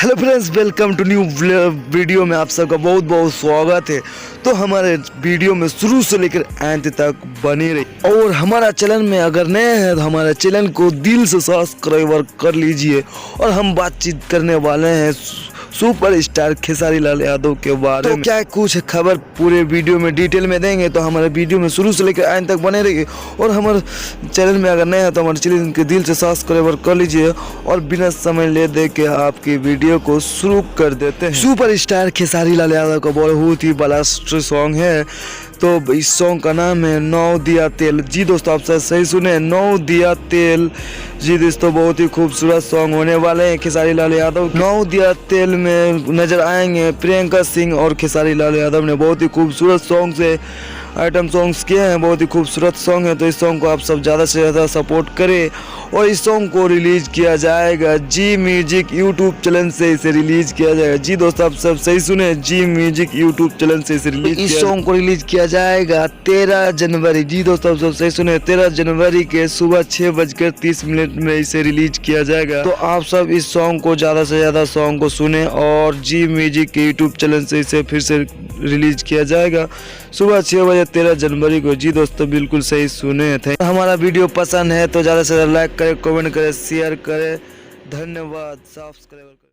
Hello friends, welcome to new video में आप सबका बहुत बहुत स्वागत है। तो हमारे वीडियो में शुरू से लेकर अंत तक बने रही और हमारा चैनल में अगर नए हैं तो हमारे चैनल को दिल से सब्सक्राइब कर लीजिए। और हम बातचीत करने वाले हैं सुपर स्टार खेसारी लाल यादव के बारे में। क्या कुछ खबर पूरे वीडियो में डिटेल में देंगे, तो हमारे वीडियो में शुरू से लेकर अंत तक बने रहिए। और हमारे चैनल में अगर नए हैं तो हमारे चैनल के दिल से सब्सक्राइब कर लीजिए। और बिना समय ले दे के आपकी वीडियो को शुरू कर देते हैं। सुपर स्टार खेसारी लाल यादव का बहुत ही ब्लास्ट सॉन्ग है। तो इस सॉन्ग का नाम है नौ दिया तेल। जी दोस्तों, आप सही सुने, नौ दिया तेल। जी दोस्तों, बहुत ही खूबसूरत सॉन्ग होने वाले हैं खेसारी लाल यादव। नौ दिया तेल में नजर आएंगे प्रियंका सिंह और खेसारी लाल यादव ने बहुत ही खूबसूरत सॉन्ग से आइटम सॉन्ग्स किए हैं। बहुत ही खूबसूरत सॉन्ग है। तो इस सॉन्ग को आप सब ज़्यादा से ज़्यादा सपोर्ट करें। और इस सॉन्ग को रिलीज किया जाएगा जी म्यूजिक यूट्यूब चैनल से इसे रिलीज किया जाएगा। जी दोस्तों, आप सब सही सुने, जी म्यूजिक यूट्यूब चैनल से इसे रिलीज इस सॉन्ग को रिलीज किया जाएगा 13 जनवरी। जी दोस्तों, आप सब सही सुने, 13 जनवरी के सुबह 6:30 में इसे रिलीज किया जाएगा। तो आप सब इस सॉन्ग को ज़्यादा से ज़्यादा सॉन्ग को सुने और जी म्यूजिक के यूट्यूब चैनल से इसे फिर से रिलीज किया जाएगा सुबह 6 बजे 13 जनवरी को। जी दोस्तों, बिल्कुल सही सुने थे। हमारा वीडियो पसंद है तो ज़्यादा से ज़्यादा लाइक करें, कमेंट करें, शेयर करें। धन्यवाद। सब्सक्राइब करें।